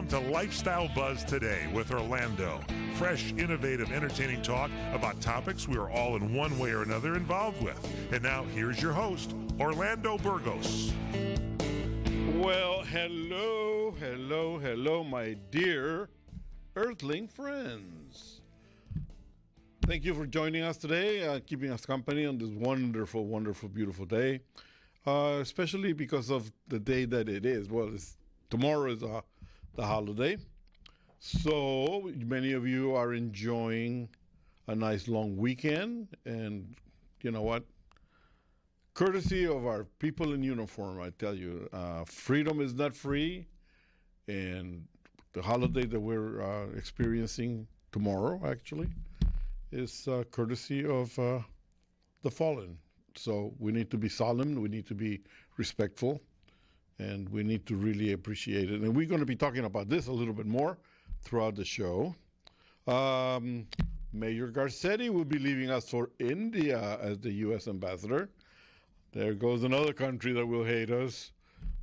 Welcome to Lifestyle Buzz Today with Orlando. Fresh, innovative, entertaining talk about topics we are all in one way or another involved with. And now, here's your host, Orlando Burgos. Well, hello, my dear Earthling friends. Thank you for joining us today, keeping us company on this wonderful, wonderful, beautiful day. Especially because of the day that it is. Well, tomorrow is the holiday. So many of you are enjoying a nice long weekend. And you know what? Courtesy of our people in uniform, I tell you, freedom is not free. And the holiday that we're experiencing tomorrow, actually, is courtesy of the fallen. So we need to be solemn, we need to be respectful, and we need to really appreciate it. And we're going to be talking about this a little bit more throughout the show. Mayor Garcetti will be leaving us for India as the U.S. ambassador. There goes another country that will hate us.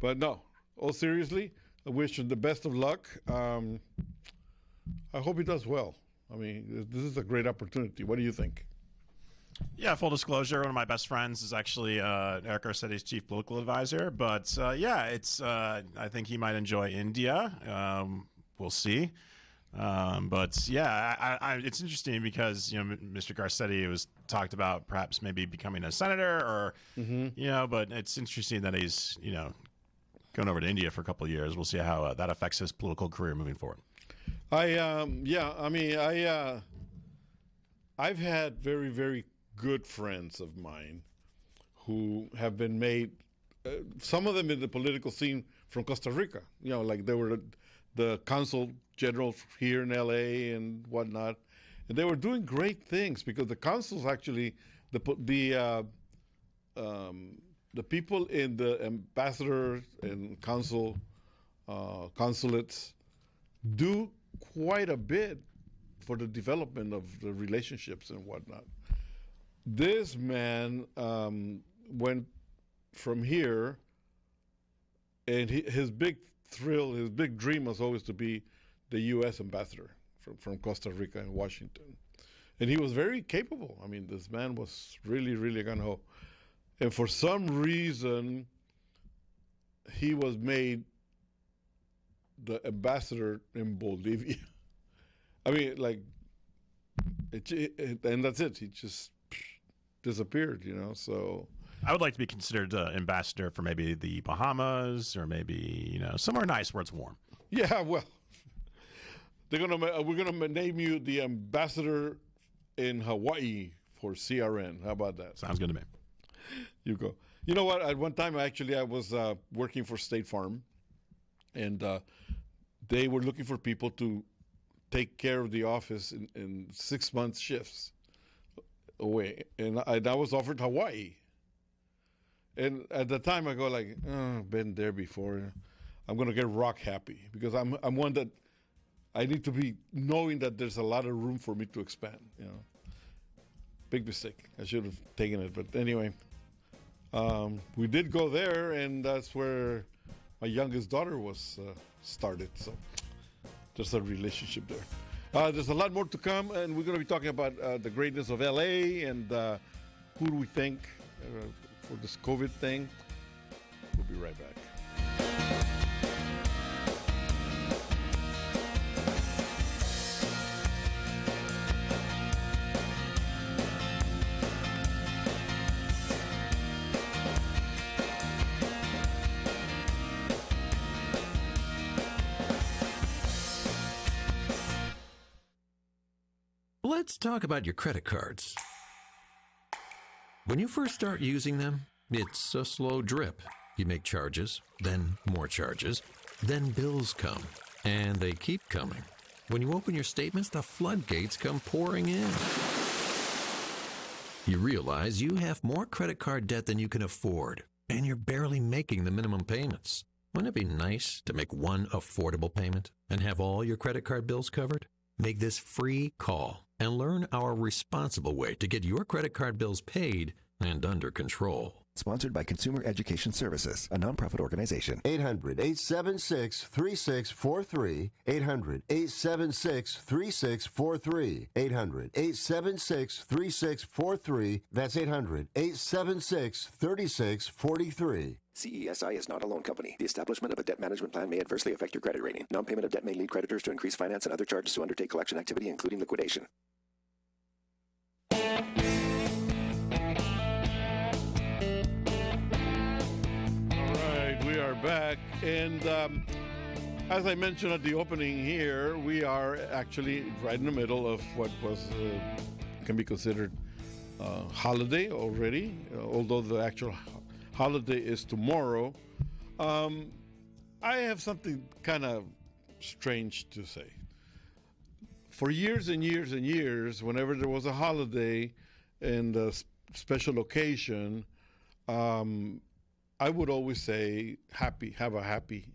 But no, all seriously, I wish him the best of luck. I hope he does well. I mean, this is a great opportunity. What do you think? Yeah, full disclosure, one of my best friends is actually Eric Garcetti's chief political advisor. But I think he might enjoy India. We'll see. But yeah, it's interesting because, Mr. Garcetti was talked about perhaps maybe becoming a senator or, but it's interesting that he's, going over to India for a couple of years. We'll see how that affects his political career moving forward. I've had very, very good friends of mine who have been made, some of them in the political scene from Costa Rica. Like they were the consul general here in L.A. and whatnot. And they were doing great things because the consuls actually, the people in the ambassadors and consulates do quite a bit for the development of the relationships and whatnot. This man went from here, and his big thrill, his big dream was always to be the U.S. ambassador from Costa Rica and Washington. And he was very capable. I mean, this man was really, really gung-ho. And for some reason, he was made the ambassador in Bolivia. I mean, and that's it. He just disappeared, So I would like to be considered ambassador for maybe the Bahamas or maybe somewhere nice where it's warm. Yeah, well, we're gonna name you the ambassador in Hawaii for CRN. How about that? Sounds good to me. You go. You know what? At one time, I was working for State Farm, and they were looking for people to take care of the office in 6-month shifts away. And I was offered Hawaii. And at the time I go been there before. I'm going to get rock happy because I'm one that I need to be knowing that there's a lot of room for me to expand. Big mistake. I should have taken it. But anyway, we did go there, and that's where my youngest daughter was started. So there's a relationship there. There's a lot more to come, and we're going to be talking about the greatness of LA and who do we thank for this COVID thing. We'll be right back. Let's talk about your credit cards. When you first start using them, it's a slow drip. You make charges, then more charges, then bills come, and they keep coming. When you open your statements, the floodgates come pouring in. You realize you have more credit card debt than you can afford, and you're barely making the minimum payments. Wouldn't it be nice to make one affordable payment and have all your credit card bills covered? Make this free call and learn our responsible way to get your credit card bills paid and under control. Sponsored by Consumer Education Services, a nonprofit organization. 800-876-3643. 800-876-3643. 800-876-3643. That's 800-876-3643. CESI is not a loan company. The establishment of a debt management plan may adversely affect your credit rating. Non-payment of debt may lead creditors to increase finance and other charges to undertake collection activity, including liquidation. We are back, and as I mentioned at the opening here, we are actually right in the middle of what can be considered holiday already, although the actual holiday is tomorrow. I have something kind of strange to say. For years and years and years, whenever there was a holiday and a special occasion, I would always say have a happy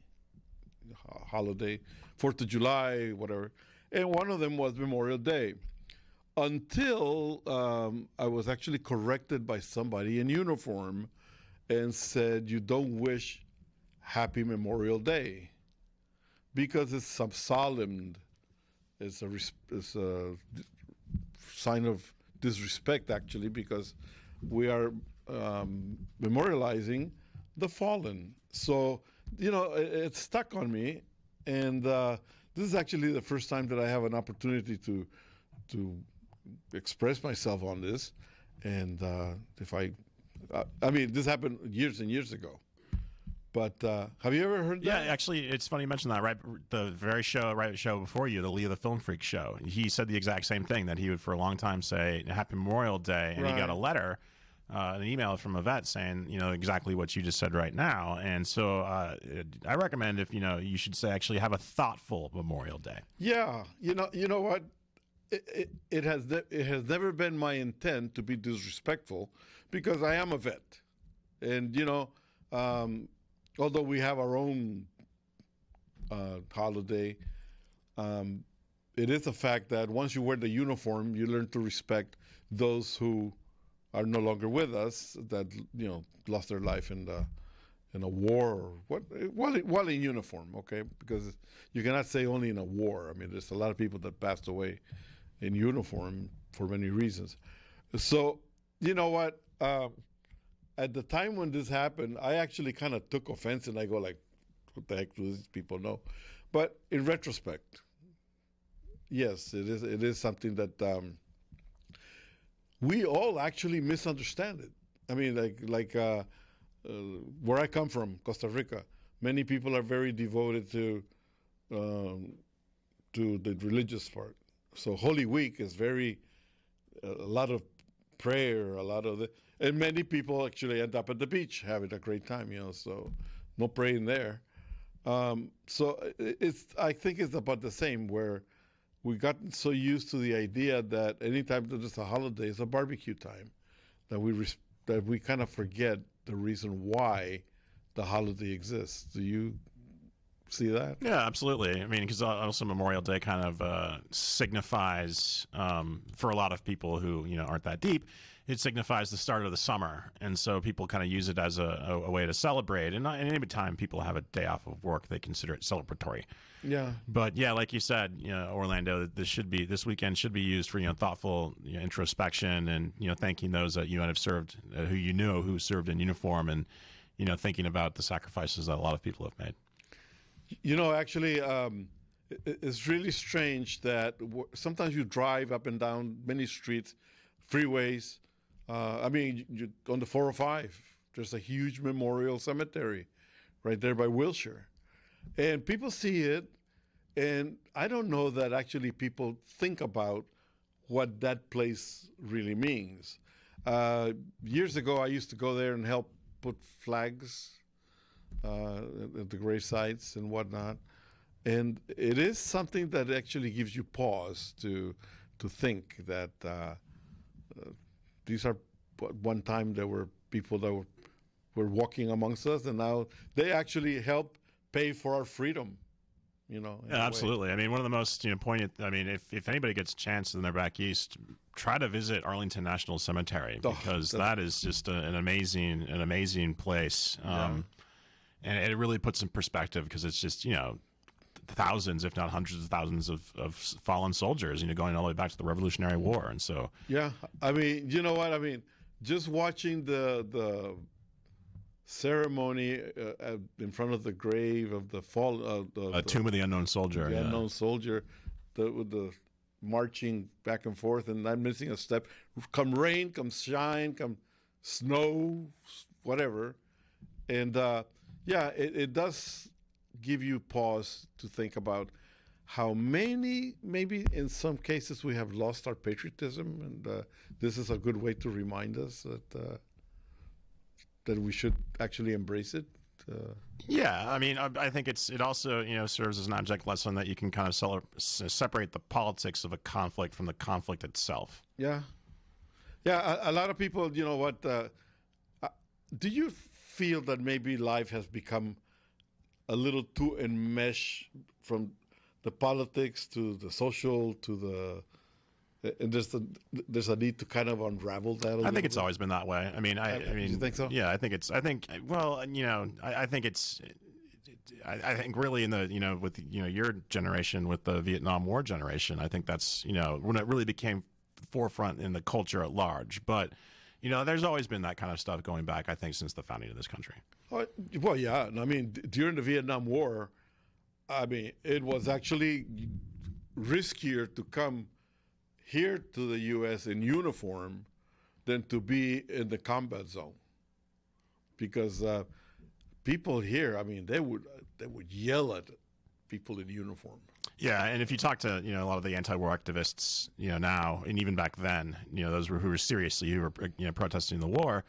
holiday, 4th of July, whatever. And one of them was Memorial Day. Until I was actually corrected by somebody in uniform and said, you don't wish Happy Memorial Day because it's solemn. It's a sign of disrespect, actually, because we are memorializing the fallen. So, it stuck on me, and this is actually the first time that I have an opportunity to express myself on this. And this happened years and years ago. But have you ever heard that? Yeah, actually, it's funny you mentioned that. Right, the very show before you, the Leah the Film Freak show, he said the exact same thing, that he would for a long time say Happy Memorial Day, and he got a letter. An email from a vet saying, exactly what you just said right now. And so I recommend if, you should say actually have a thoughtful Memorial Day. Yeah. You know what? It has never been my intent to be disrespectful because I am a vet. And, although we have our own holiday, it is a fact that once you wear the uniform, you learn to respect those who are no longer with us, that lost their life in a war, while in uniform, okay? Because you cannot say only in a war. I mean, there's a lot of people that passed away in uniform for many reasons. So, you know what? At the time when this happened, I actually kind of took offense, and I go like, "What the heck do these people know?" But in retrospect, yes, it is something that. We all actually misunderstand it. I mean, like where I come from, Costa Rica, many people are very devoted to the religious part. So Holy Week is a lot of prayer, and many people actually end up at the beach having a great time, so no praying there. So I think it's about the same, where we got so used to the idea that anytime there's a holiday, it's a barbecue time, that we kind of forget the reason why the holiday exists. Do you see that? Yeah, absolutely. I mean, because also Memorial Day kind of signifies, for a lot of people who aren't that deep, it signifies the start of the summer, and so people kind of use it as a way to celebrate. And any time people have a day off of work, they consider it celebratory. Yeah. But yeah, like you said, Orlando, this weekend should be used for thoughtful introspection and thanking those that you might have served, who served in uniform, and thinking about the sacrifices that a lot of people have made. Actually, it's really strange that sometimes you drive up and down many streets, freeways. On the 405, there's a huge memorial cemetery right there by Wilshire. And people see it, and I don't know that actually people think about what that place really means. Years ago, I used to go there and help put flags at the grave sites and whatnot. And it is something that actually gives you pause to think that these are one time there were people that were walking amongst us, and now they actually help pay for our freedom. in a way. Absolutely. I mean, one of the most poignant. I mean, if anybody gets a chance and they're back east, try to visit Arlington National Cemetery because that is just an amazing place. And it really puts in perspective because it's just thousands, if not hundreds of thousands of fallen soldiers, going all the way back to the Revolutionary War, and so. Yeah, I mean, you know what I mean. Just watching the ceremony in front of the grave of the Tomb of the Unknown Soldier. The unknown soldier, with the marching back and forth and not missing a step. Come rain, come shine, come snow, whatever, and it does give you pause to think about how maybe in some cases we have lost our patriotism, and this is a good way to remind us that we should actually embrace it. Yeah, I mean, I think it also serves as an object lesson that you can kind of separate the politics of a conflict from the conflict itself. Yeah, a lot of people, do you feel that maybe life has become a little too enmeshed from the politics to the social to the, and there's a need to kind of unravel that. I think it's always been that way. I mean, you think so? Yeah, I think really in the with your generation, with the Vietnam War generation, I think that's when it really became forefront in the culture at large. But there's always been that kind of stuff going back, I think, since the founding of this country. Well, yeah. I mean, during the Vietnam War, I mean, it was actually riskier to come here to the U.S. in uniform than to be in the combat zone, because people here, I mean, they would yell at people in uniform. Yeah, and if you talk to a lot of the anti-war activists, now and even back then, those who were protesting the war,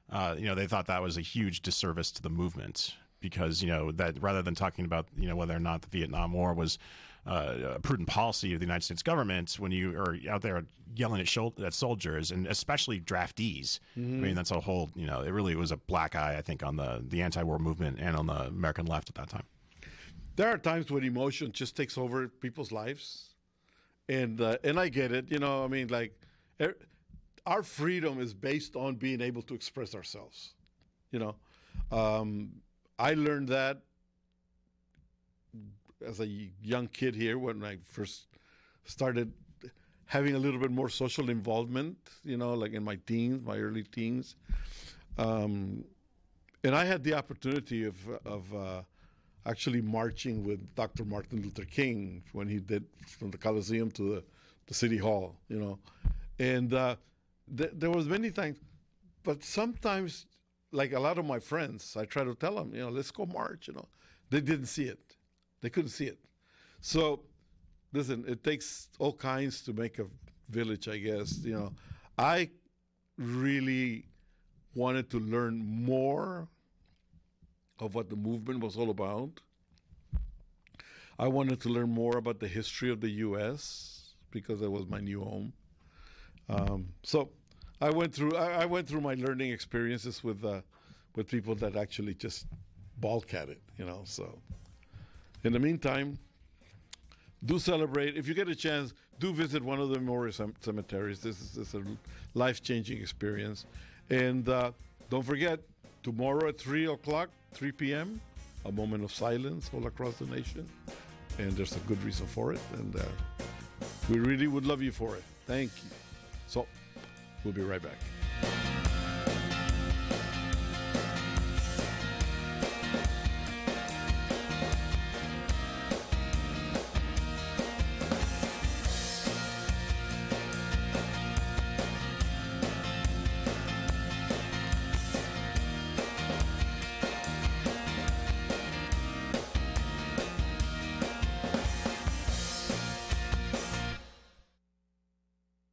they thought that was a huge disservice to the movement because that rather than talking about whether or not the Vietnam War was a prudent policy of the United States government, when you are out there yelling at soldiers and especially draftees, I mean that's a whole it really was a black eye, I think, on the anti-war movement and on the American left at that time. There are times when emotion just takes over people's lives, and I get it. I mean, like, our freedom is based on being able to express ourselves. I learned that as a young kid here when I first started having a little bit more social involvement. Like in my early teens, and I had the opportunity of actually marching with Dr. Martin Luther King when he did from the Coliseum to the City Hall, and there was many times, but sometimes, like a lot of my friends, I try to tell them, let's go march, they didn't see it. They couldn't see it. So, listen, it takes all kinds to make a village, I guess. I really wanted to learn more of what the movement was all about. I wanted to learn more about the history of the U.S. because it was my new home. So I went through my learning experiences with people that actually just balk at it, So in the meantime, do celebrate. If you get a chance, do visit one of the memorial cemeteries. This is a life-changing experience. And don't forget, tomorrow at 3 p.m., a moment of silence all across the nation. And there's a good reason for it. And we really would love you for it. Thank you. So we'll be right back.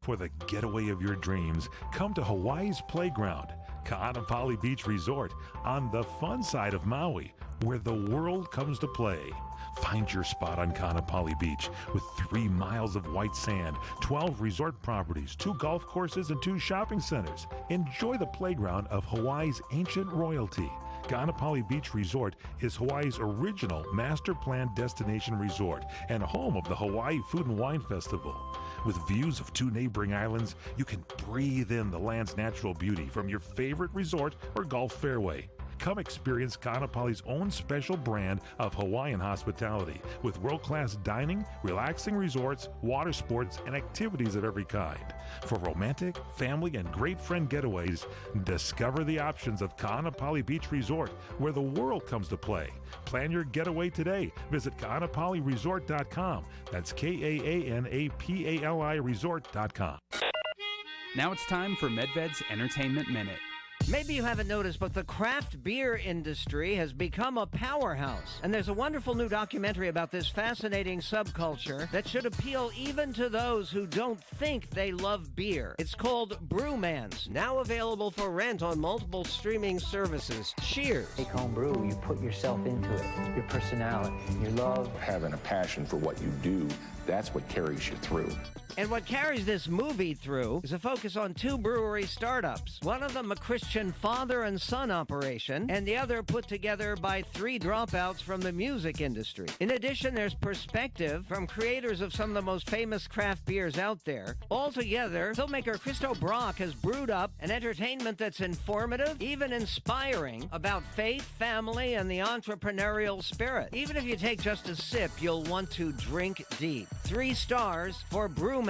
For the getaway of your dreams, come to Hawaii's Playground, Ka'anapali Beach Resort, on the fun side of Maui, where the world comes to play. Find your spot on Ka'anapali Beach with 3 miles of white sand, 12 resort properties, 2 golf courses, and 2 shopping centers. Enjoy the playground of Hawaii's ancient royalty. Ganapali Beach Resort is Hawaii's original master planned destination resort and home of the Hawaii Food and Wine Festival. With views of 2 neighboring islands, you can breathe in the land's natural beauty from your favorite resort or Gulf fairway. Come experience Ganapali's own special brand of Hawaiian hospitality with world-class dining, relaxing resorts, water sports, and activities of every kind. For romantic, family, and great friend getaways, discover the options of Ganapali Beach Resort, where the world comes to play. Plan your getaway today. Visit GanapaliResort.com. That's KAANAPALI Resort.com. Now it's time for Medved's Entertainment Minute. Maybe you haven't noticed, but the craft beer industry has become a powerhouse. And there's a wonderful new documentary about this fascinating subculture that should appeal even to those who don't think they love beer. It's called Brewmans, now available for rent on multiple streaming services. Cheers. Take home brew, you put yourself into it, your personality, your love. Having a passion for what you do, that's what carries you through. And what carries this movie through is a focus on 2 brewery startups. One of them a Christian father and son operation, and the other put together by 3 dropouts from the music industry. In addition, there's perspective from creators of some of the most famous craft beers out there. Altogether, filmmaker Christo Brock has brewed up an entertainment that's informative, even inspiring, about faith, family, and the entrepreneurial spirit. Even if you take just a sip, you'll want to drink deep. 3 stars for Brewmans.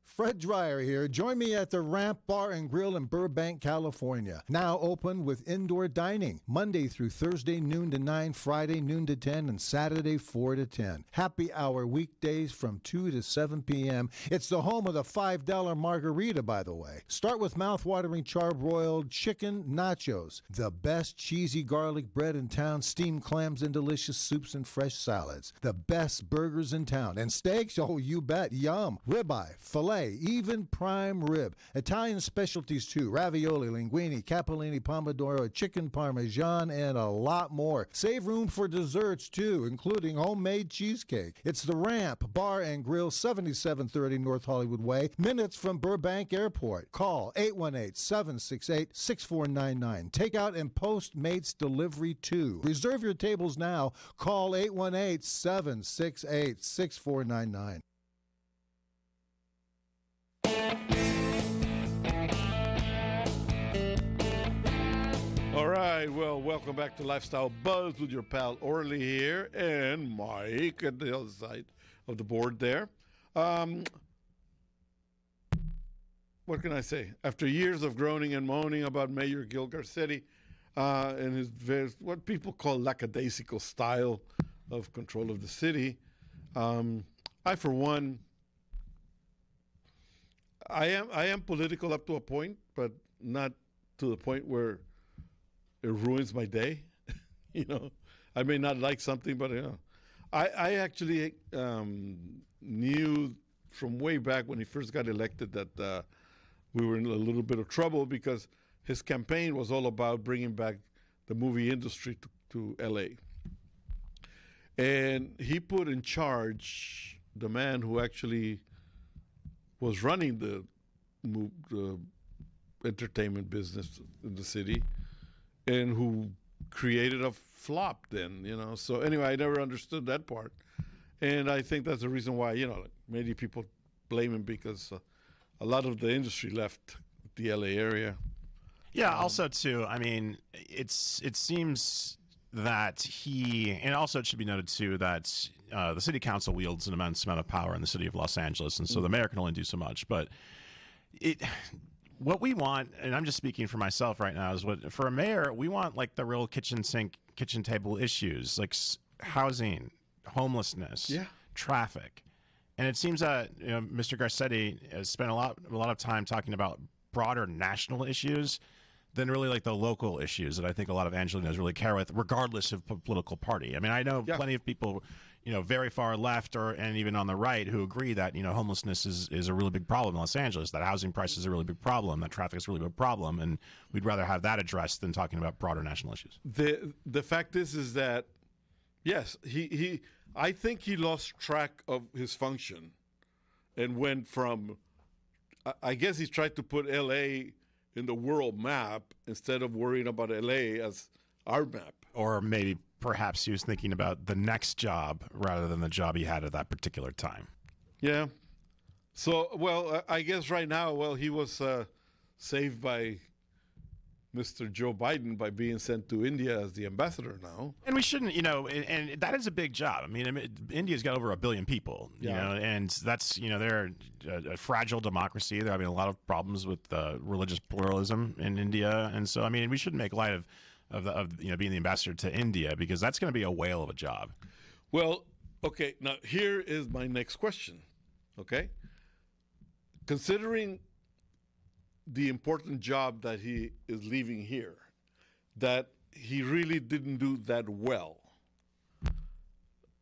Fred Dreyer here. Join me at the Ramp Bar and Grill in Burbank, California. Now open with indoor dining. Monday through Thursday, noon to 9, Friday, noon to 10, and Saturday, 4 to 10. Happy hour weekdays from 2 to 7 p.m. It's the home of the $5 margarita, by the way. Start with mouth-watering charbroiled chicken nachos. The best cheesy garlic bread in town, steamed clams and delicious soups and fresh salads. The best burgers in town. And steaks? Oh, you bet. Yum. Ribeye, filet, even prime rib. Italian specialties too. Ravioli, linguine, capellini, pomodoro, chicken parmesan, and a lot more. Save room for desserts too, including homemade cheesecake. It's the Ramp Bar and Grill, 7730 North Hollywood Way, minutes from Burbank Airport. Call 818-768-6499. Takeout and Postmates delivery too. Reserve your tables now. Call 818-768-6499. All right, well, welcome back to Lifestyle Buzz with your pal Orly here and Mike at the other side of the board there. What can I say? After years of groaning and moaning about Mayor Gil Garcetti and his what people call lackadaisical style of control of the city, I, for one, I am political up to a point, but not to the point where it ruins my day. You know, I may not like something, but I actually knew from way back when he first got elected that we were in a little bit of trouble because his campaign was all about bringing back the movie industry to L.A. And he put in charge the man who actually was running the entertainment business in the city, and who created a flop then, you know. So anyway, I never understood that part. And I think that's the reason why, you know, many people blame him because a lot of the industry left the LA area. Yeah, also, too, I mean, it seems that and also it should be noted, too, that the city council wields an immense amount of power in the city of Los Angeles, and so the mayor can only do so much. But what we want, and I'm just speaking for myself right now, is for a mayor, we want like the real kitchen sink, kitchen table issues, like housing, homelessness, traffic. And it seems that Mr. Garcetti has spent a lot of time talking about broader national issues than really like the local issues that I think a lot of Angelenos really care with, regardless of political party. I mean, I know plenty of people, very far left and even on the right who agree that, homelessness is a really big problem in Los Angeles, that housing prices is a really big problem, that traffic is a really big problem, and we'd rather have that addressed than talking about broader national issues. The fact is that, yes, I think he lost track of his function and went from, I guess he tried to put L.A. in the world map instead of worrying about LA as our map. Or maybe perhaps he was thinking about the next job rather than the job he had at that particular time. Yeah. So, well, I guess right now, well, he was saved by Mr. Joe Biden by being sent to India as the ambassador now. And we shouldn't, and that is a big job. I mean, India's got over 1 billion people, and that's, they're a fragile democracy. They're having a lot of problems with religious pluralism in India. And so, I mean, we shouldn't make light of being the ambassador to India, because that's going to be a whale of a job. Well, okay, now here is my next question, okay? Considering the important job that he is leaving here, that he really didn't do that well,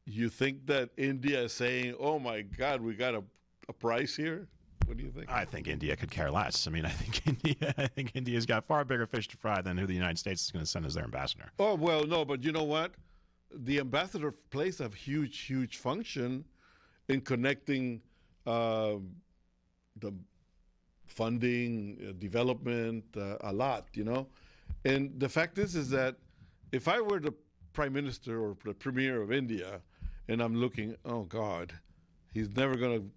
you think that India is saying, oh my God, we got a prize here? What do you think? I think India could care less. I mean, I think India's got far bigger fish to fry than who the United States is going to send as their ambassador. Oh, well, no, but you know what? The ambassador plays a huge, huge function in connecting the funding, development, a lot, And the fact is that if I were the prime minister or the premier of India, and I'm looking, oh God, we're never going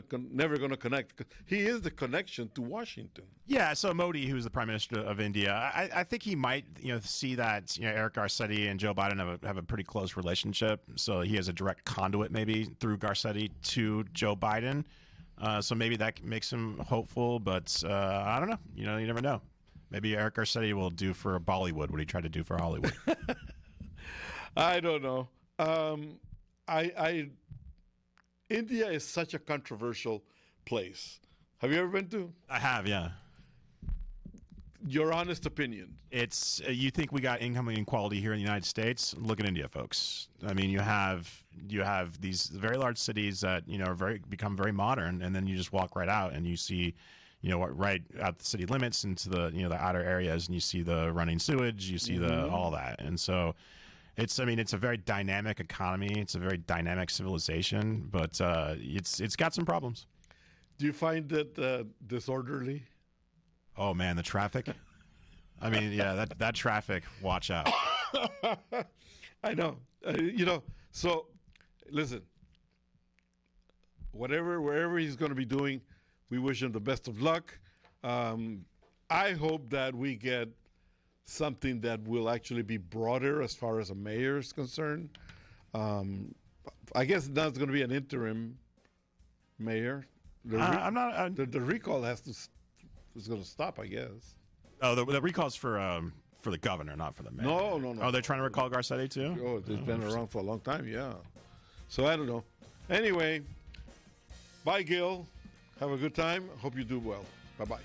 to connect. He is the connection to Washington. Yeah, so Modi, who's the prime minister of India, I think he might, see that Eric Garcetti and Joe Biden have a pretty close relationship. So he has a direct conduit maybe through Garcetti to Joe Biden. So maybe that makes him hopeful, but I don't know. You never know. Maybe Eric Garcetti will do for Bollywood what he tried to do for Hollywood. I don't know. India is such a controversial place. Have you ever been to? I have, yeah. Your honest opinion. It's you think we got income inequality here in the United States? Look at India, folks. I mean, you have these very large cities that are become very modern, and then you just walk right out and you see, right out the city limits into the the outer areas, and you see the running sewage, you see all that, and so. It's a very dynamic economy. It's a very dynamic civilization, but it's got some problems. Do you find it disorderly? Oh man, the traffic. I mean, yeah, that traffic. Watch out. I know. So listen. Wherever he's going to be doing, we wish him the best of luck. I hope that we get something that will actually be broader as far as a mayor is concerned. I guess that's going to be an interim mayor. The recall is going to stop, I guess. Oh, the recall's for the governor, not for the mayor. No. Oh, they're trying to recall Garcetti too? Oh, it's been around for a long time, yeah. So I don't know. Anyway, bye, Gil. Have a good time. Hope you do well. Bye-bye.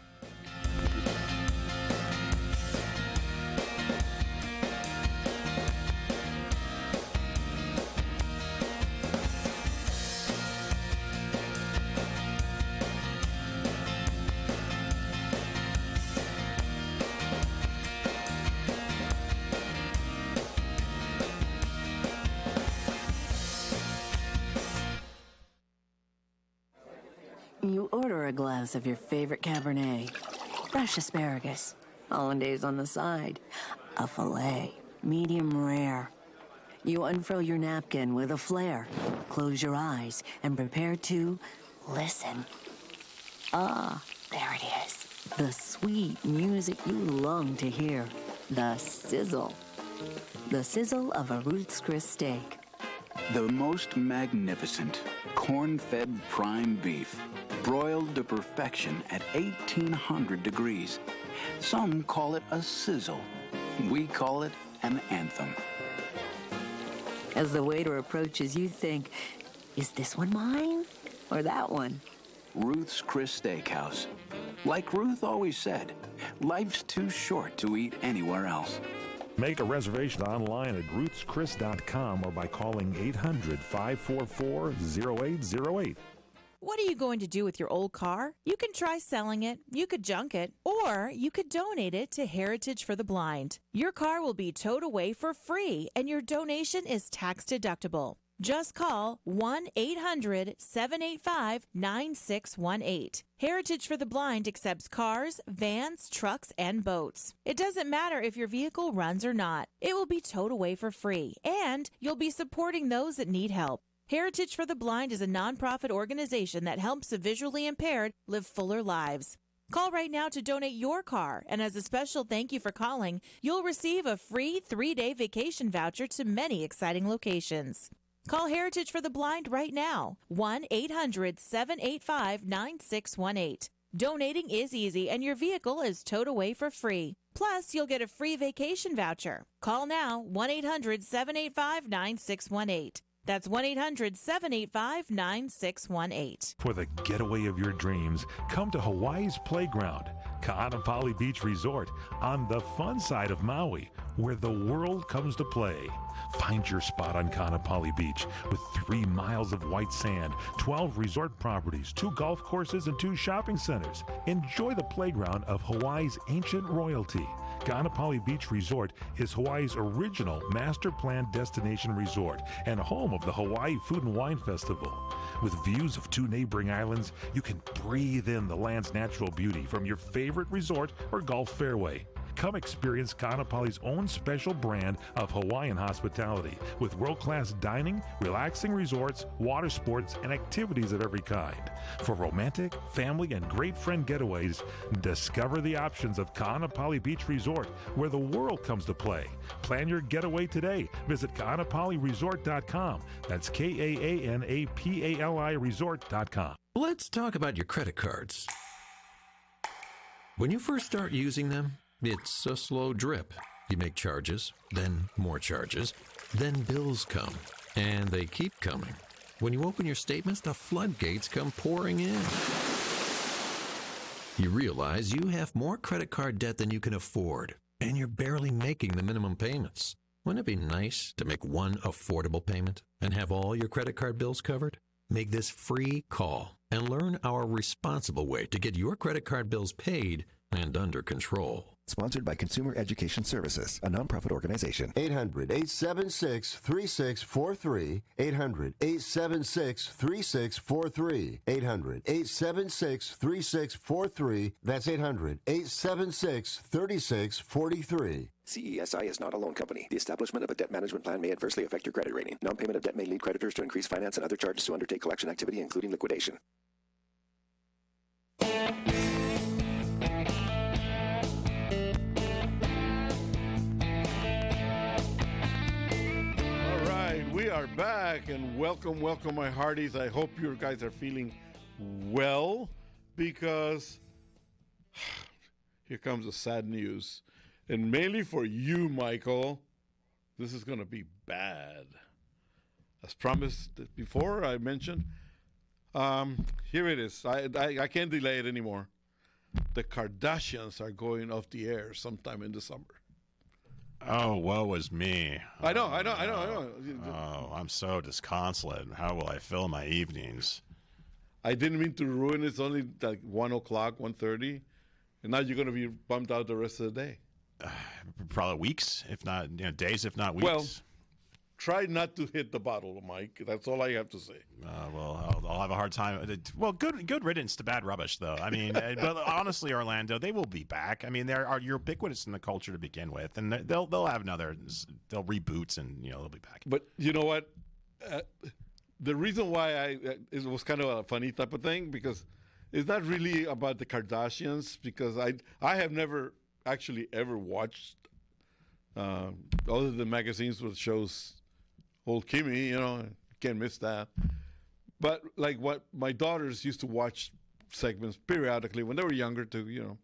You order a glass of your favorite Cabernet, fresh asparagus, hollandaise on the side, a filet, medium rare. You unfurl your napkin with a flair, close your eyes, and prepare to listen. Ah, there it is. The sweet music you long to hear. The sizzle. The sizzle of a Ruth's Chris steak. The most magnificent corn-fed prime beef, broiled to perfection at 1,800 degrees. Some call it a sizzle. We call it an anthem. As the waiter approaches, you think, is this one mine or that one? Ruth's Chris Steakhouse. Like Ruth always said, life's too short to eat anywhere else. Make a reservation online at ruthschris.com or by calling 800-544-0808. What are you going to do with your old car? You can try selling it, you could junk it, or you could donate it to Heritage for the Blind. Your car will be towed away for free, and your donation is tax deductible. Just call 1-800-785-9618. Heritage for the Blind accepts cars, vans, trucks, and boats. It doesn't matter if your vehicle runs or not. It will be towed away for free, and you'll be supporting those that need help. Heritage for the Blind is a nonprofit organization that helps the visually impaired live fuller lives. Call right now to donate your car, and as a special thank you for calling, you'll receive a free 3-day vacation voucher to many exciting locations. Call Heritage for the Blind right now, 1-800-785-9618. Donating is easy, and your vehicle is towed away for free. Plus, you'll get a free vacation voucher. Call now, 1-800-785-9618. That's 1-800-785-9618. For the getaway of your dreams, come to Hawaii's Playground, Ka'anapali Beach Resort, on the fun side of Maui, where the world comes to play. Find your spot on Ka'anapali Beach with 3 miles of white sand, 12 resort properties, 2 golf courses, and 2 shopping centers. Enjoy the playground of Hawaii's ancient royalty. Ka'anapali Beach Resort is Hawaii's original master planned destination resort and home of the Hawaii Food and Wine Festival. With views of 2 neighboring islands, you can breathe in the land's natural beauty from your favorite resort or golf fairway. Come experience Ka'anapali's own special brand of Hawaiian hospitality with world-class dining, relaxing resorts, water sports, and activities of every kind. For romantic, family, and great friend getaways, discover the options of Ka'anapali Beach Resort, where the world comes to play. Plan your getaway today. Visit Ka'anapaliResort.com. That's KAANAPALI Resort.com. Let's talk about your credit cards. When you first start using them, it's a slow drip. You make charges, then more charges, then bills come, and they keep coming. When you open your statements, the floodgates come pouring in. You realize you have more credit card debt than you can afford, and you're barely making the minimum payments. Wouldn't it be nice to make one affordable payment and have all your credit card bills covered? Make this free call and learn our responsible way to get your credit card bills paid and under control. Sponsored by Consumer Education Services, a nonprofit organization. 800-876-3643. 800-876-3643. 800-876-3643. That's 800-876-3643. CESI is not a loan company. The establishment of a debt management plan may adversely affect your credit rating. Non-payment of debt may lead creditors to increase finance and other charges to undertake collection activity, including liquidation. We are back, and welcome, my hearties. I hope you guys are feeling well, because here comes the sad news. And mainly for you, Michael, this is going to be bad. As promised before, I mentioned, here it is. I can't delay it anymore. The Kardashians are going off the air sometime in the summer. Oh, woe is me. I know. Oh, I'm so disconsolate. How will I fill my evenings? I didn't mean to ruin it. It's only like 1 o'clock, 1:30. And now you're going to be bummed out the rest of the day. Probably weeks, if not days, if not weeks. Well, try not to hit the bottle, Mike. That's all I have to say. Well, I'll have a hard time. Well, good riddance to bad rubbish, though. I mean, but honestly, Orlando, they will be back. I mean, they are ubiquitous in the culture to begin with, and they'll have they'll reboot, and they'll be back. But you know what? The reason why it was kind of a funny type of thing, because it's not really about the Kardashians, because I have never actually ever watched other than magazines with shows. Old Kimmy, can't miss that. But like what my daughters used to watch segments periodically when they were younger too,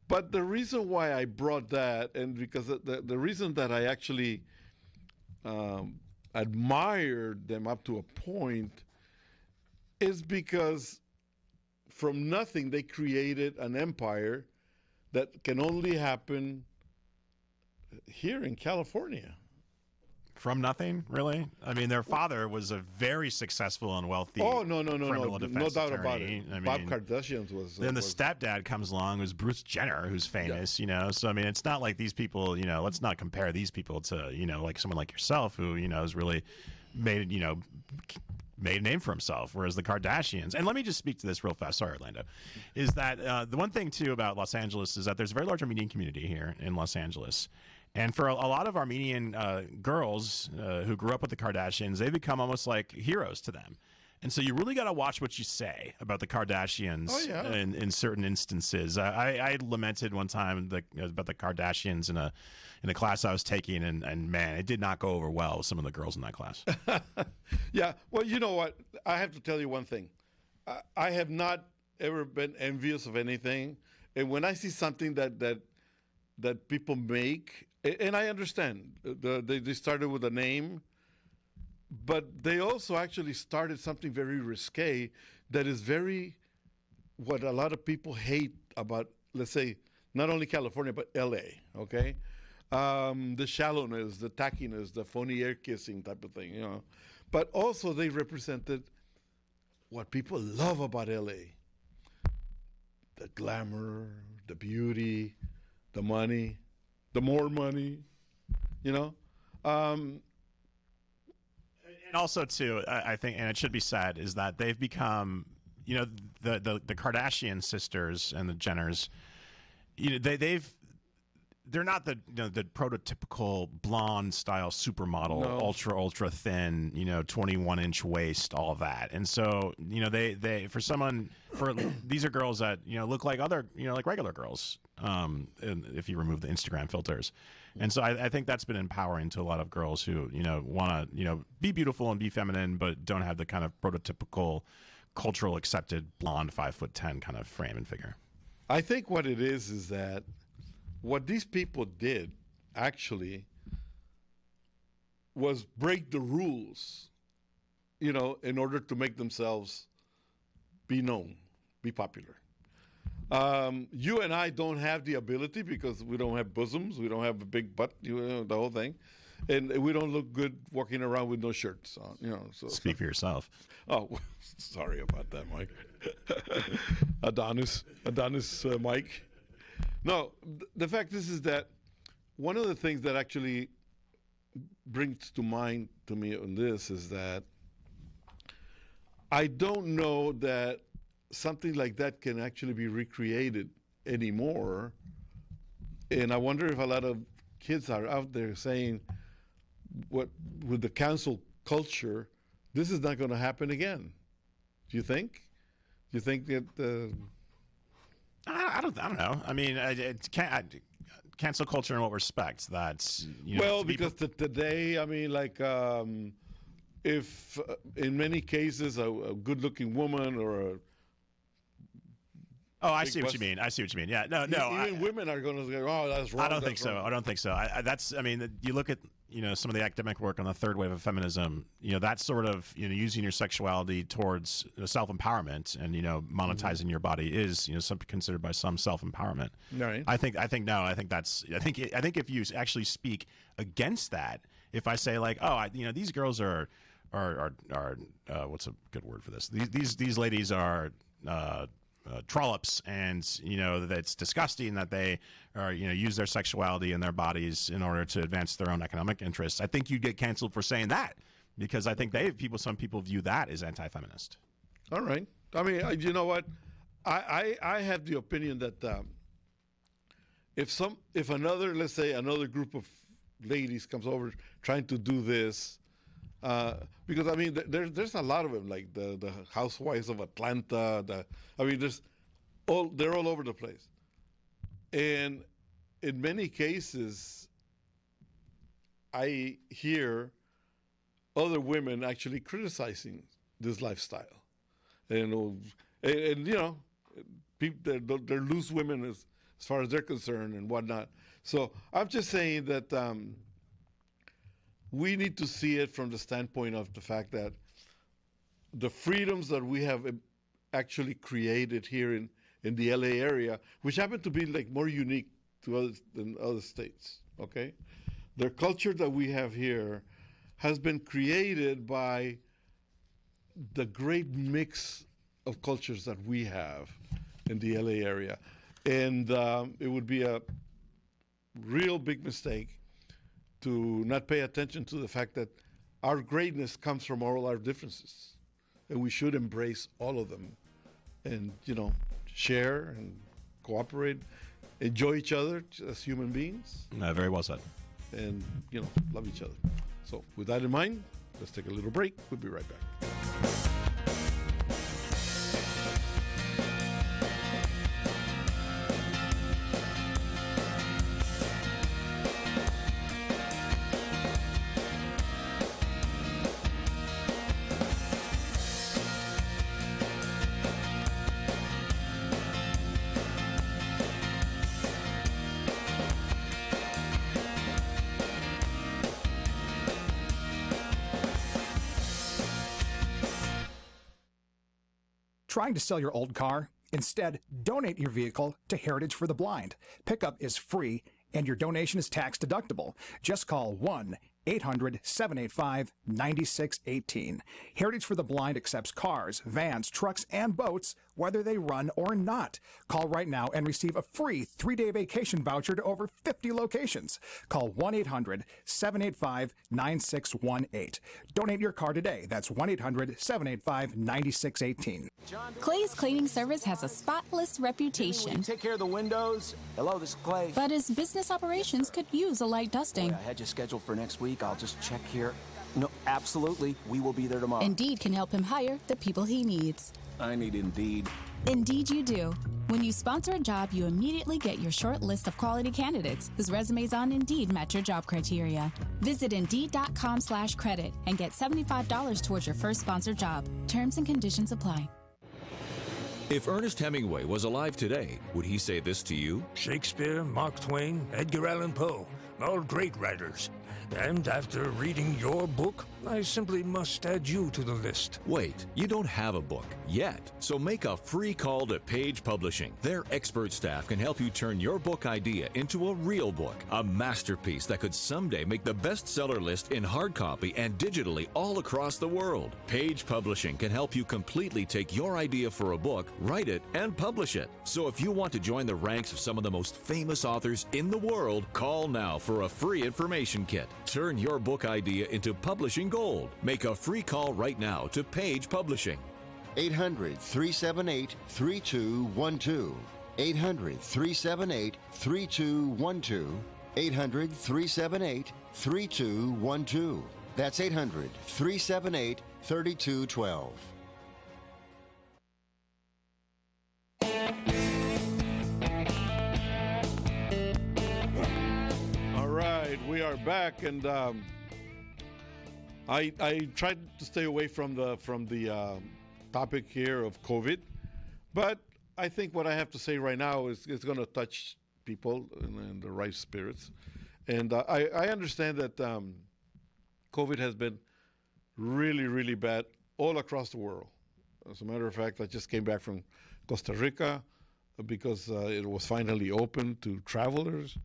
But the reason why I brought that, and because the reason that I actually admired them up to a point, is because from nothing they created an empire that can only happen here in California. From nothing, really? I mean, their father was a very successful and wealthy criminal defense no doubt attorney. about it. I mean, Bob Kardashian was. Then the stepdad comes along, who's Bruce Jenner, who's famous, So, I mean, it's not like these people, let's not compare these people to, like someone like yourself who, is really made a name for himself, whereas the Kardashians, and let me just speak to this real fast, sorry, Orlando, is that the one thing, too, about Los Angeles is that there's a very large Armenian community here in Los Angeles. And for a lot of Armenian girls who grew up with the Kardashians, they've become almost like heroes to them. And so you really got to watch what you say about the Kardashians in certain instances. I lamented one time about the Kardashians in a class I was taking, and man, it did not go over well with some of the girls in that class. Yeah, well, you know what? I have to tell you one thing. I have not ever been envious of anything, and when I see something that people make, and I understand they started with a name, but they also actually started something very risque that is very what a lot of people hate about, let's say, not only California but LA. Okay. The shallowness, the tackiness, the phony air kissing type of thing, But also they represented what people love about LA. The glamour, the beauty, the money, the more money, And also, too, I think, and it should be said, is that they've become, the Kardashian sisters and the Jenners, they're not the prototypical blonde style supermodel, ultra thin, 21-inch waist, all of that. And so, these are girls that, look like other, like regular girls, if you remove the Instagram filters. And so I think that's been empowering to a lot of girls who, want to, be beautiful and be feminine, but don't have the kind of prototypical cultural accepted blonde 5'10" kind of frame and figure. I think what it is that what these people did actually was break the rules, in order to make themselves be known, be popular. You and I don't have the ability because we don't have bosoms, we don't have a big butt, the whole thing, and we don't look good walking around with no shirts on. Speak for yourself. Oh, sorry about that, Mike. Adonis, Mike. No, the fact is that one of the things that actually brings to mind to me on this is that I don't know that something like that can actually be recreated anymore. And I wonder if a lot of kids are out there saying, what with the cancel culture, this is not going to happen again. Do you think? Do you think that... I don't know. I mean, cancel culture in what respect? That's because today, I mean, like, if in many cases a good-looking woman or a I see what you mean. Yeah, no. Even women are going to go, oh, that's wrong. I don't think so. You look at some of the academic work on the third wave of feminism. That sort of using your sexuality towards self-empowerment and monetizing your body is something considered by some self-empowerment. Right. I think if you actually speak against that, if I say like, these girls are what's a good word for this? These ladies are. Trollops, and that's disgusting that they are use their sexuality and their bodies in order to advance their own economic interests. I think you get canceled for saying that because I think some people view that as anti-feminist. All right. I mean, you know what? I have the opinion that if another, let's say another group of ladies comes over trying to do this. Because I mean, there's a lot of them, like the Housewives of Atlanta. They're all over the place, and in many cases, I hear other women actually criticizing this lifestyle, and people they're loose women as far as they're concerned and whatnot. So I'm just saying that. We need to see it from the standpoint of the fact that the freedoms that we have actually created here in the LA area, which happen to be like more unique to others than other states, okay? The culture that we have here has been created by the great mix of cultures that we have in the LA area. And it would be a real big mistake to not pay attention to the fact that our greatness comes from all our differences, and we should embrace all of them, and share and cooperate, enjoy each other as human beings. Very well said. And love each other. So with that in mind, let's take a little break. We'll be right back. Trying to sell your old car? Instead, donate your vehicle to Heritage for the Blind. Pickup is free and your donation is tax deductible. Just call 1-800-785-9618. Heritage for the Blind accepts cars, vans, trucks, and boats, whether they run or not. Call right now and receive a free 3-day vacation voucher to over 50 locations. Call 1-800-785-9618. Donate your car today. That's 1-800-785-9618. Clay's Cleaning Service has a spotless reputation. Take care of the windows. Hello, this is Clay. But his business operations could use a light dusting. I had you scheduled for next week. I'll just check here. No, absolutely. We will be there tomorrow. Indeed can help him hire the people he needs. I need Indeed. Indeed you do. When you sponsor a job, you immediately get your short list of quality candidates whose resumes on Indeed match your job criteria. Visit Indeed.com/credit and get $75 towards your first sponsored job. Terms and conditions apply. If Ernest Hemingway was alive today, would he say this to you? Shakespeare, Mark Twain, Edgar Allan Poe, all great writers. And after reading your book, I simply must add you to the list. Wait, you don't have a book yet, so make a free call to Page Publishing. Their expert staff can help you turn your book idea into a real book, a masterpiece that could someday make the bestseller list in hard copy and digitally all across the world. Page Publishing can help you completely take your idea for a book, write it, and publish it. So if you want to join the ranks of some of the most famous authors in the world, call now for a free information kit. Turn your book idea into publishing gold. Make a free call right now to Page Publishing. 800-378-3212. 800-378-3212. 800-378-3212. That's 800-378-3212. All right, we are back, and I tried to stay away from the topic here of COVID, but I think what I have to say right now is going to touch people in the right spirits, and I understand that COVID has been really, really bad all across the world. As a matter of fact, I just came back from Costa Rica because it was finally open to travelers.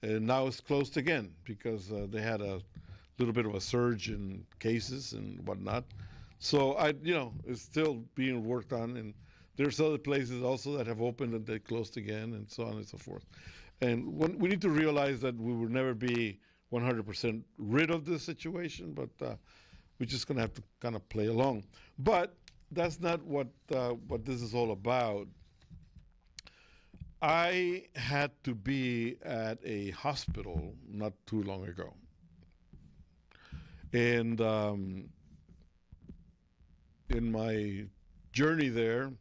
And now it's closed again because they had a little bit of a surge in cases and whatnot. So it's still being worked on, and there's other places also that have opened and they closed again, and so on and so forth. And we need to realize that we will never be 100% rid of this situation, but we're just going to have to kind of play along. But that's not what this is all about. I had to be at a hospital not too long ago. And in my journey there,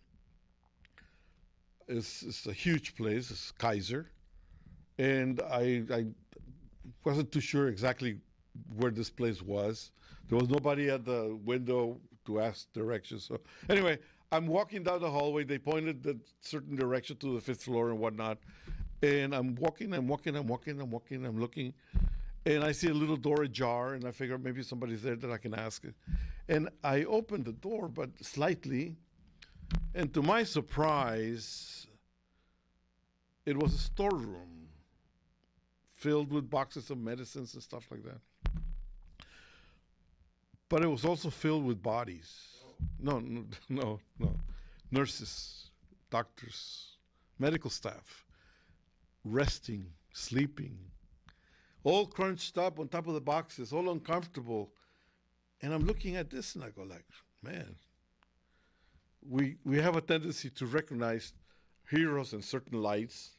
it's a huge place, it's Kaiser. And I wasn't too sure exactly where this place was. There was nobody at the window to ask directions. So anyway, I'm walking down the hallway. They pointed a certain direction to the 5th floor and whatnot. And I'm looking, and I see a little door ajar, and I figure maybe somebody's there that I can ask. And I opened the door, but slightly, and to my surprise, it was a storeroom filled with boxes of medicines and stuff like that. But it was also filled with bodies. No. Nurses, doctors, medical staff, resting, sleeping, all crunched up on top of the boxes, all uncomfortable. And I'm looking at this and I go like, man, we have a tendency to recognize heroes in certain lights,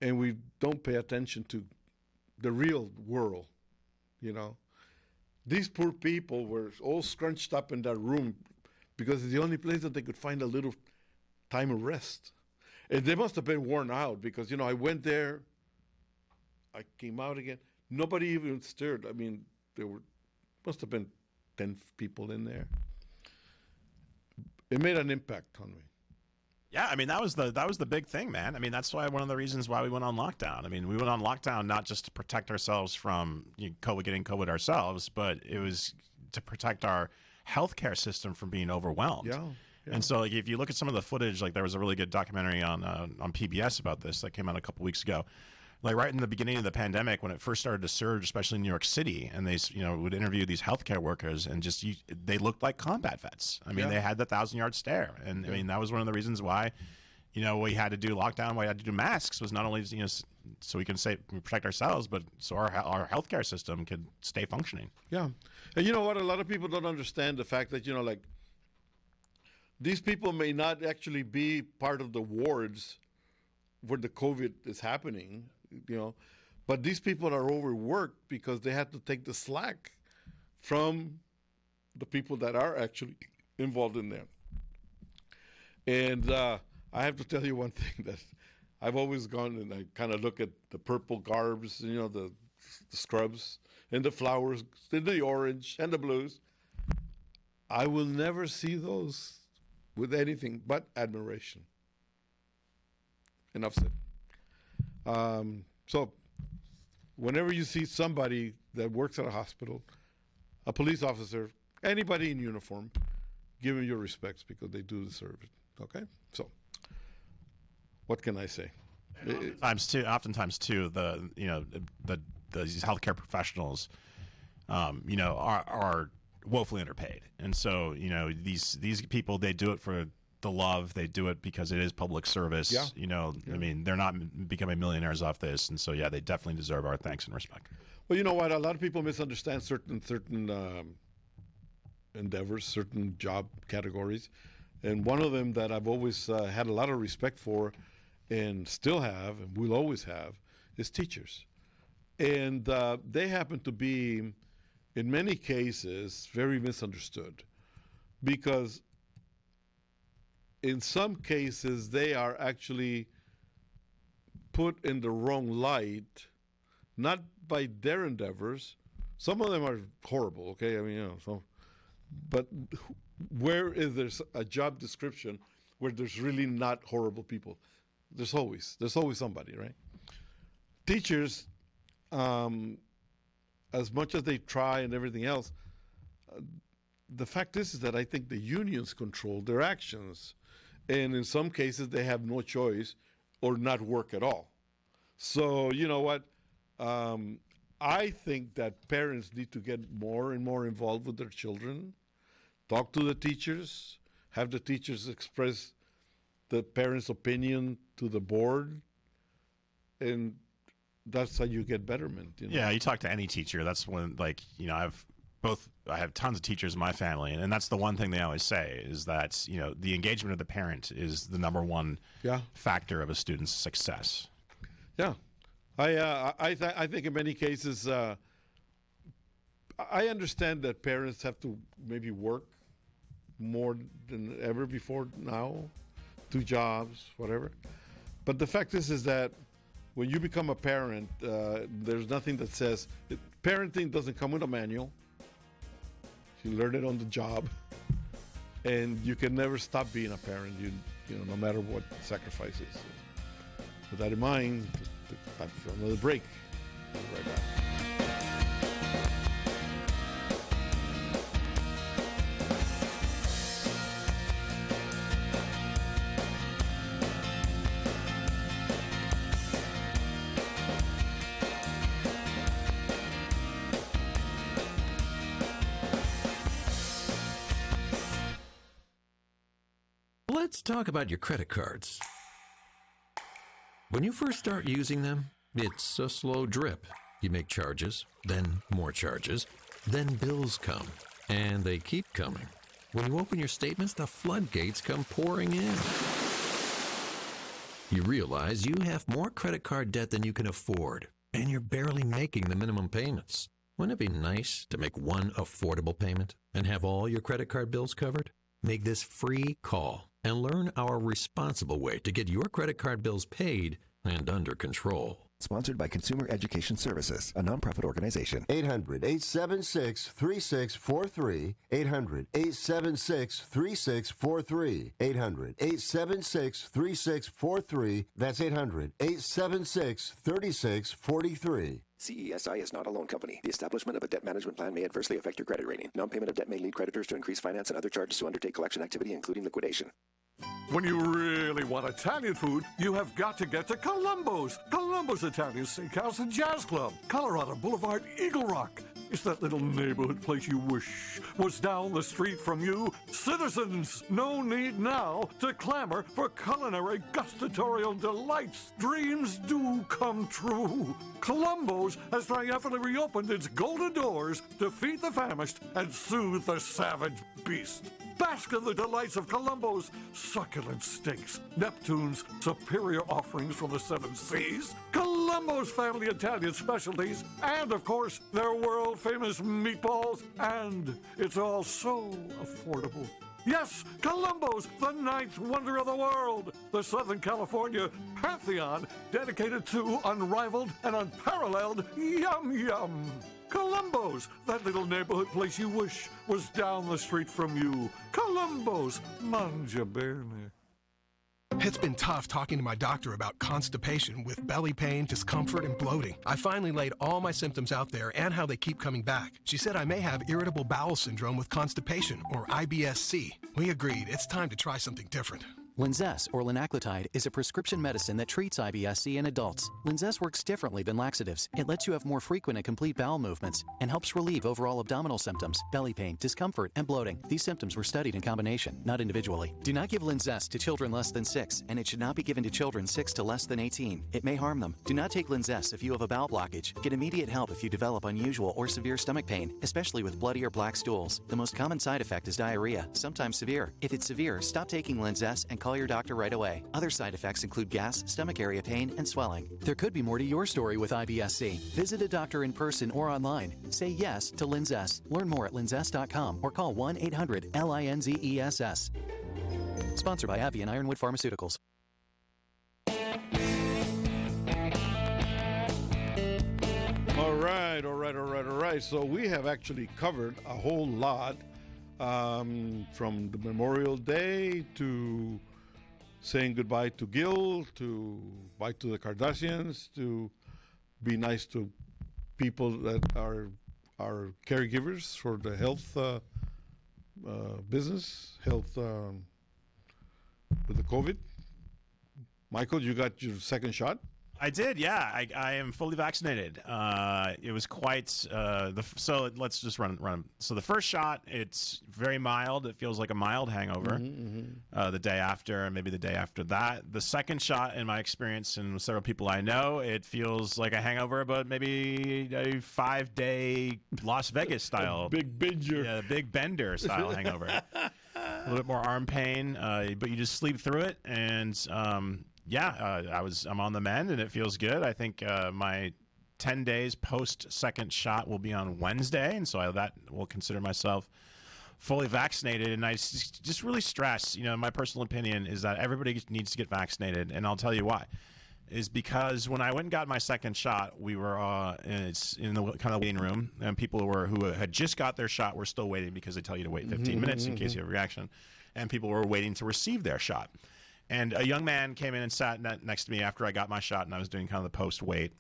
and we don't pay attention to the real world, you know. These poor people were all scrunched up in that room because it's the only place that they could find a little time of rest. And they must have been worn out because, you know, I went there, I came out again. Nobody even stirred. I mean, must have been 10 people in there. It made an impact on me. Yeah, I mean, that was the big thing, man. I mean, that's why one of the reasons why we went on lockdown. I mean, we went on lockdown not just to protect ourselves from getting COVID ourselves, but it was to protect our healthcare system from being overwhelmed. Yeah. And so, like, if you look at some of the footage, like there was a really good documentary on PBS about this that came out a couple weeks ago. Like right in the beginning of the pandemic, when it first started to surge, especially in New York City, and they would interview these healthcare workers, and they looked like combat vets. I mean, they had the 1,000-yard stare, and I mean that was one of the reasons why, we had to do lockdown, why we had to do masks, was not only so we can protect ourselves, but so our healthcare system could stay functioning. Yeah, and you know what? A lot of people don't understand the fact that like these people may not actually be part of the wards where the COVID is happening. But these people are overworked because they have to take the slack from the people that are actually involved in there. And I have to tell you one thing, that I've always gone and I kind of look at the purple garbs, the scrubs and the flowers and the orange and the blues. I will never see those with anything but admiration. Enough said. So whenever you see somebody that works at a hospital, a police officer, anybody in uniform, give them your respects because they do deserve it. Okay? So what can I say? Oftentimes too, these healthcare professionals, are woefully underpaid. And so, these people, they do it for the love, they do it because it is public service. Yeah. I mean, they're not becoming millionaires off this, and so they definitely deserve our thanks and respect. Well, you know what? A lot of people misunderstand certain endeavors, certain job categories, and one of them that I've always had a lot of respect for, and still have, and will always have, is teachers, and they happen to be, in many cases, very misunderstood, because in some cases, they are actually put in the wrong light, not by their endeavors. Some of them are horrible, okay? I mean, but where is there a job description where there's really not horrible people? There's always somebody, right? Teachers, as much as they try and everything else, the fact is that I think the unions control their actions. And in some cases, they have no choice or not work at all. So, you know what? I think that parents need to get more and more involved with their children, talk to the teachers, have the teachers express the parents' opinion to the board, and that's how you get betterment. Yeah, you talk to any teacher. That's when, I have tons of teachers in my family, and that's the one thing they always say is that, the engagement of the parent is the number one factor of a student's success. Yeah. I think in many cases, I understand that parents have to maybe work more than ever before now, 2 jobs, whatever. But the fact is that when you become a parent, there's nothing that says, parenting doesn't come with a manual. You learn it on the job, and you can never stop being a parent. No matter what sacrifices. With that in mind, time for another break. We'll be right back. Let's talk about your credit cards. When you first start using them, it's a slow drip. You make charges, then more charges, Then bills come, and they keep coming. When you open your statements, the floodgates come pouring in. You realize you have more credit card debt than you can afford, and you're barely making the minimum payments. Wouldn't it be nice to make one affordable payment and have all your credit card bills covered? Make this free call and learn our responsible way to get your credit card bills paid and under control. Sponsored by Consumer Education Services, a nonprofit organization. 800-876-3643. 800-876-3643. 800-876-3643. That's 800-876-3643. CESI is not a loan company. The establishment of a debt management plan may adversely affect your credit rating. Non-payment of debt may lead creditors to increase finance and other charges to undertake collection activity, including liquidation. When you really want Italian food, you have got to get to Columbo's. Columbo's Italian Steakhouse and Jazz Club. Colorado Boulevard, Eagle Rock. It's that little neighborhood place you wish was down the street from you. Citizens, no need now to clamor for culinary gustatorial delights. Dreams do come true. Columbo's has triumphantly reopened its golden doors to feed the famished and soothe the savage beast. Bask in the delights of Columbo's succulent steaks, Neptune's superior offerings from the seven seas, Columbo's family Italian specialties, and, of course, their world-famous meatballs. And it's all so affordable. Yes, Columbo's, the ninth wonder of the world. The Southern California pantheon dedicated to unrivaled and unparalleled yum-yum. Columbo's, that little neighborhood place you wish was down the street from you. Columbo's, mangia bene. It's been tough talking to my doctor about constipation with belly pain, discomfort, and bloating. I finally laid all my symptoms out there and how they keep coming back. She said I may have irritable bowel syndrome with constipation, or IBS-C. We agreed it's time to try something different. Linzess, or linaclotide, is a prescription medicine that treats IBS-C in adults. Linzess works differently than laxatives. It lets you have more frequent and complete bowel movements and helps relieve overall abdominal symptoms, belly pain, discomfort, and bloating. These symptoms were studied in combination, not individually. Do not give Linzess to children less than 6, and it should not be given to children 6 to less than 18. It may harm them. Do not take Linzess if you have a bowel blockage. Get immediate help if you develop unusual or severe stomach pain, especially with bloody or black stools. The most common side effect is diarrhea, sometimes severe. If it's severe, stop taking Linzess and call your doctor right away. Other side effects include gas, stomach area pain, and swelling. There could be more to your story with IBS-C. Visit a doctor in person or online. Say yes to Linzess. Learn more at linzess.com or call 1-800-LINZESS. Sponsored by AbbVie and Ironwood Pharmaceuticals. All right. So we have actually covered a whole lot, from the Memorial Day to saying goodbye to Gil, to bye to the Kardashians, to be nice to people that are caregivers for the health business, health with the COVID. Michael, you got your second shot? I did, yeah. I am fully vaccinated. It was quite so let's just run. So the first shot, it's very mild. It feels like a mild hangover. The day after, and maybe the day after that. The second shot, in my experience and with several people I know, it feels like a hangover, but maybe a 5-day Las Vegas style, big binger, yeah, big bender style hangover. A little bit more arm pain, but you just sleep through it, and I'm on the mend, and it feels good. I think my 10 days post second shot will be on Wednesday, and so that will consider myself fully vaccinated. And I just really stress, my personal opinion is that everybody needs to get vaccinated, and I'll tell you why. Is because when I went and got my second shot, we were in the kind of waiting room, and people who had just got their shot were still waiting because they tell you to wait 15 minutes in case you have a reaction, and people were waiting to receive their shot. And a young man came in and sat next to me after I got my shot, and I was doing kind of the post-wait.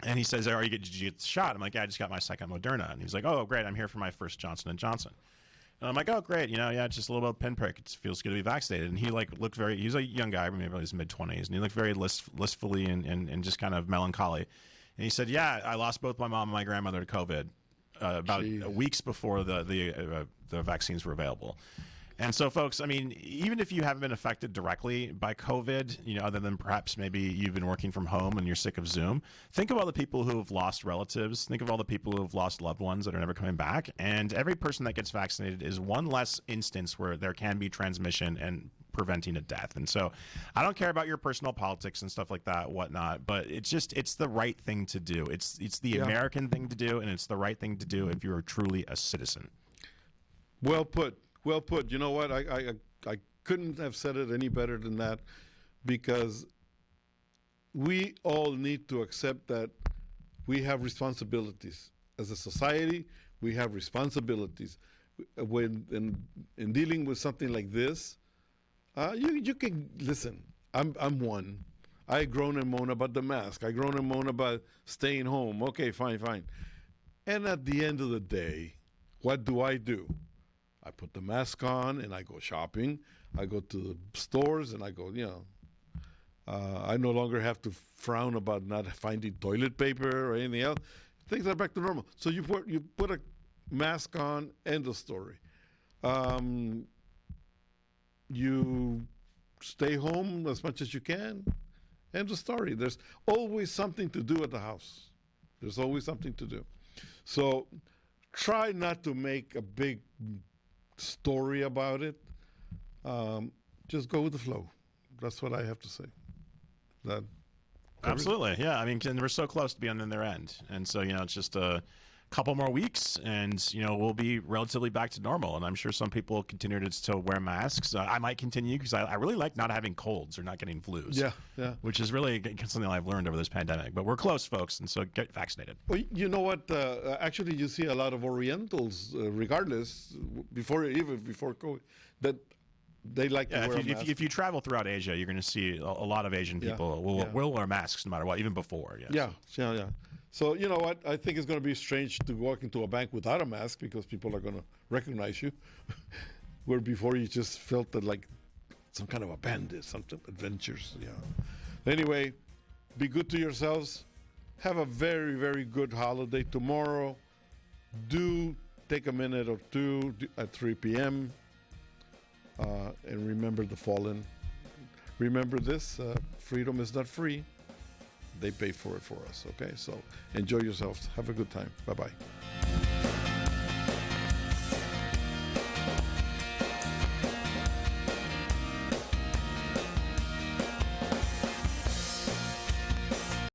And he says, did you get the shot? I'm like, yeah, I just got my second Moderna. And he's like, oh, great, I'm here for my first Johnson & Johnson. And I'm like, oh, great, it's just a little bit of pinprick. It feels good to be vaccinated. And he looked he's a young guy, maybe in his mid-20s, and he looked very listfully and just kind of melancholy. And he said, yeah, I lost both my mom and my grandmother to COVID about weeks before the vaccines were available. And so, folks, I mean, even if you haven't been affected directly by COVID, other than perhaps maybe you've been working from home and you're sick of Zoom, think of all the people who have lost relatives. Think of all the people who have lost loved ones that are never coming back. And every person that gets vaccinated is one less instance where there can be transmission and preventing a death. And so I don't care about your personal politics and stuff like that, whatnot, but it's the right thing to do. It's the American thing to do, and it's the right thing to do if you're truly a citizen. Well put. Well put. You know what? I couldn't have said it any better than that, because we all need to accept that we have responsibilities. As a society, we have responsibilities. When in dealing with something like this, you can listen. I'm one. I groan and moan about the mask. I groan and moan about staying home. Okay, fine. And at the end of the day, what do? I put the mask on and I go shopping. I go to the stores and I go, I no longer have to frown about not finding toilet paper or anything else. Things are back to normal. So you put a mask on, end of story. You stay home as much as you can, end of story. There's always something to do at the house. There's always something to do. So try not to make a big story about it. Just go with the flow. That's what I have to say. That absolutely, yeah. I mean, we're so close to being on their end, and so it's just a couple more weeks, and we'll be relatively back to normal. And I'm sure some people will continue to still wear masks. I might continue because I really like not having colds or not getting flus. Yeah. Which is really something I've learned over this pandemic. But we're close, folks, and so get vaccinated. Well, you know what? Actually, you see a lot of Orientals, regardless, before COVID, that they like to wear a mask. If you travel throughout Asia, you're going to see a lot of Asian people will wear masks no matter what, even before. Yeah. So, you know what? I think it's going to be strange to walk into a bank without a mask because people are going to recognize you. Where before you just felt that like some kind of a bandit, something adventures. Yeah. Anyway, be good to yourselves. Have a very, very good holiday tomorrow. Do take a minute or two at 3 p.m. And remember the fallen. Remember this, freedom is not free. They pay for it for us, okay? So enjoy yourselves. Have a good time. Bye-bye.